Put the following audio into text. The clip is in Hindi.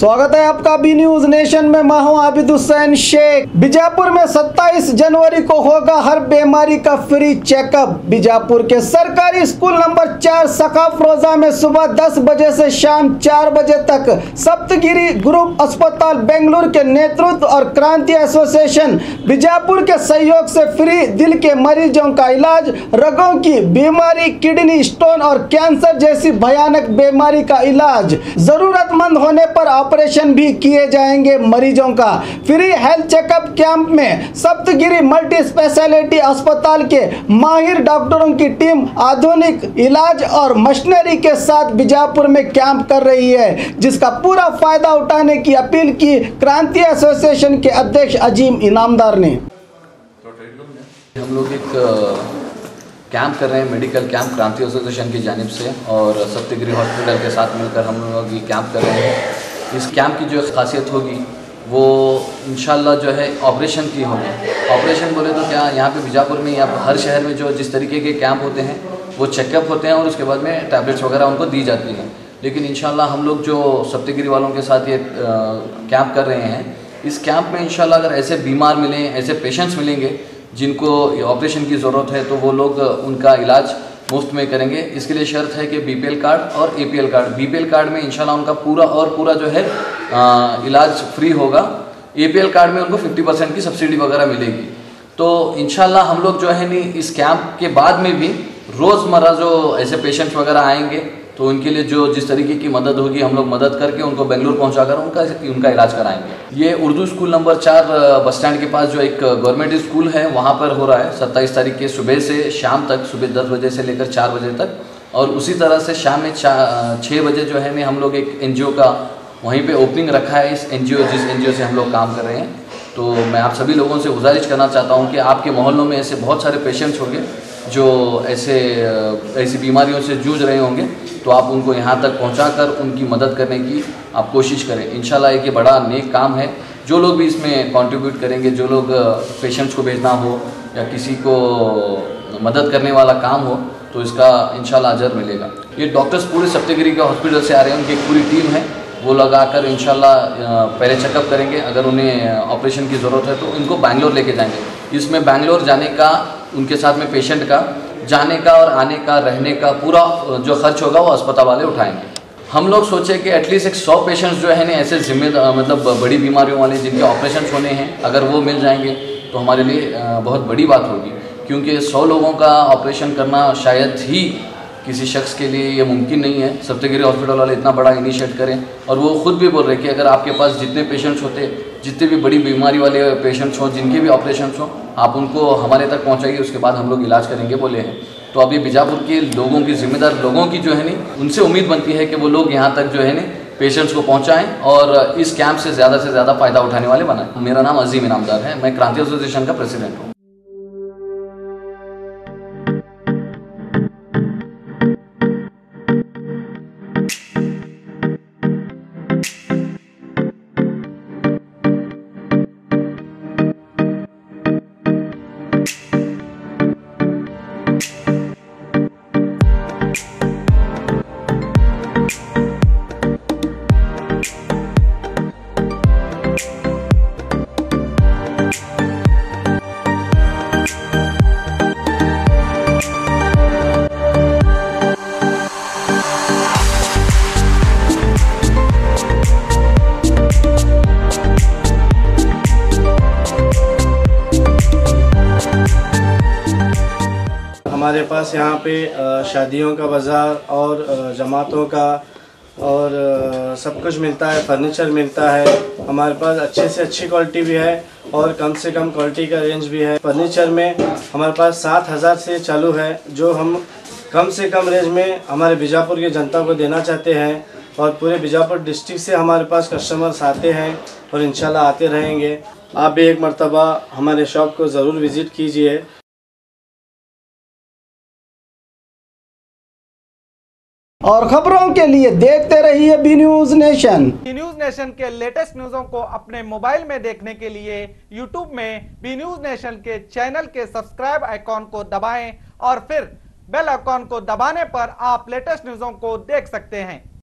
स्वागत है आपका बी न्यूज नेशन में। मैं हूं आबिद हुसैन शेख। बीजापुर में 27 जनवरी को होगा हर बीमारी का फ्री चेकअप। बीजापुर के सरकारी स्कूल नंबर 4 सकाफ रोजा में सुबह 10 बजे से शाम 4 बजे तक सप्तगिरी ग्रुप अस्पताल बेंगलुरु के नेतृत्व और क्रांति एसोसिएशन बीजापुर के सहयोग से फ्री दिल के मरीजों का इलाज, रगों की बीमारी, किडनी स्टोन और कैंसर जैसी भयानक बीमारी का इलाज, जरूरतमंद होने पर ऑपरेशन भी किए जाएंगे। मरीजों का फ्री हेल्थ चेकअप कैंप में सप्तगिरी मल्टी स्पेशलिटी अस्पताल के माहिर डॉक्टरों की टीम आधुनिक इलाज और मशीनरी के साथ बीजापुर में कैंप कर रही है, जिसका पूरा फायदा उठाने की अपील की क्रांति एसोसिएशन के अध्यक्ष अजीम इनामदार ने। हम लोग एक कैंप कर रहे हैं, मेडिकल कैंप क्रांति एसोसिएशन की जानिब से और सप्तगिरी हॉस्पिटल के साथ मिलकर हम लोग ये कैंप कर रहे हैं। इस कैंप की जो खासियत होगी वो इंशाल्लाह जो है ऑपरेशन की होगी। ऑपरेशन बोले तो क्या, यहाँ पे बीजापुर में या हर शहर में जो जिस तरीके के कैंप होते हैं वो चेकअप होते हैं और उसके बाद में टैबलेट्स वगैरह उनको दी जाती हैं। लेकिन इंशाल्लाह हम लोग जो सप्तगिरी वालों के साथ ये कैंप कर रहे हैं, इस कैंप में इंशाल्लाह अगर ऐसे बीमार मिलें, ऐसे पेशेंट्स मिलेंगे जिनको ऑपरेशन की ज़रूरत है, तो वो लोग उनका इलाज मुफ्त में करेंगे। इसके लिए शर्त है कि बीपीएल कार्ड और एपीएल कार्ड। बीपीएल कार्ड में इंशाल्लाह उनका पूरा जो है इलाज फ्री होगा। एपीएल कार्ड में उनको 50% की सब्सिडी वगैरह मिलेगी। तो इंशाल्लाह हम लोग जो है नहीं, इस कैंप के बाद में भी रोज़मर्रा जो ऐसे पेशेंट्स वगैरह आएंगे तो उनके लिए जो जिस तरीके की मदद होगी हम लोग मदद करके उनको बेंगलुरु पहुंचाकर उनका इलाज कराएंगे। ये Urdu school number 4 bus stand के पास जो एक गवर्नमेंट स्कूल है वहाँ पर हो रहा है 27 तारीख के सुबह से शाम तक, सुबह 10 बजे से लेकर 4 बजे तक। और उसी तरह से शाम में 6 बजे जो है हम लोग एक NGO का वहीं पर ओपनिंग रखा है। इस जिस NGO से हम लोग काम कर रहे हैं, तो मैं आप सभी लोगों से गुजारिश करना चाहता हूँ कि आपके मोहल्लों में ऐसे बहुत सारे पेशेंट्स होंगे जो ऐसी बीमारियों से जूझ रहे होंगे, तो आप उनको यहाँ तक पहुँचाकर उनकी मदद करने की आप कोशिश करें। इंशाल्लाह एक ये बड़ा नेक काम है। जो लोग भी इसमें कंट्रीब्यूट करेंगे, जो लोग पेशेंट्स को भेजना हो या किसी को मदद करने वाला काम हो, तो इसका इंशाल्लाह अजर मिलेगा। ये डॉक्टर्स पूरे सप्तगिरी के हॉस्पिटल से आ रहे हैं, उनकी एक पूरी टीम है, वो लगाकर इंशाल्लाह पहले चेकअप करेंगे। अगर उन्हें ऑपरेशन की ज़रूरत है तो इनको बैंगलोर लेके जाएंगे। इसमें बैंगलोर जाने का, उनके साथ में पेशेंट का जाने का और आने का, रहने का पूरा जो खर्च होगा वो अस्पताल वाले उठाएंगे। हम लोग सोचे कि एटलीस्ट एक 100 पेशेंट्स जो है ना ऐसे मतलब बड़ी बीमारियों वाले जिनके ऑपरेशन होने हैं, अगर वो मिल जाएंगे तो हमारे लिए बहुत बड़ी बात होगी, क्योंकि 100 लोगों का ऑपरेशन करना शायद ही किसी शख्स के लिए ये मुमकिन नहीं है। सप्तगिरी हॉस्पिटल वाले इतना बड़ा इनिशिएट करें, और वो खुद भी बोल रहे कि अगर आपके पास जितने पेशेंट्स होते, जितने भी बड़ी बीमारी वाले पेशेंट्स हों, जिनके भी ऑपरेशंस हों, आप उनको हमारे तक पहुंचाइए, उसके बाद हम लोग इलाज करेंगे बोले हैं। तो अभी बीजापुर के लोगों की, जिम्मेदार लोगों की जो है नहीं, उनसे उम्मीद बनती है कि वो लोग यहाँ तक जो है नहीं पेशेंट्स को पहुँचाएँ और इस कैंप से ज़्यादा फ़ायदा उठाने वाले बनाएं। मेरा नाम अजीम इनामदार है, मैं क्रांति एसोसिएशन का प्रेसिडेंट हूँ। हमारे पास यहाँ पे शादियों का बाज़ार और जमातों का और सब कुछ मिलता है, फर्नीचर मिलता है। हमारे पास अच्छे से अच्छी क्वालिटी भी है और कम से कम क्वालिटी का रेंज भी है। फर्नीचर में हमारे पास 7,000 से चालू है, जो हम कम से कम रेंज में हमारे बीजापुर की जनता को देना चाहते हैं। और पूरे बीजापुर डिस्ट्रिक्ट से हमारे पास कस्टमर्स आते हैं और इंशाल्लाह आते रहेंगे। आप भी एक मर्तबा हमारे शॉप को ज़रूर विज़िट कीजिए। और खबरों के लिए देखते रहिए B News Nation. B News Nation के लेटेस्ट न्यूज़ों को अपने मोबाइल में देखने के लिए यूट्यूब में बी न्यूज नेशन के चैनल के सब्सक्राइब आइकॉन को दबाएं और फिर बेल आइकॉन को दबाने पर आप लेटेस्ट न्यूज़ों को देख सकते हैं।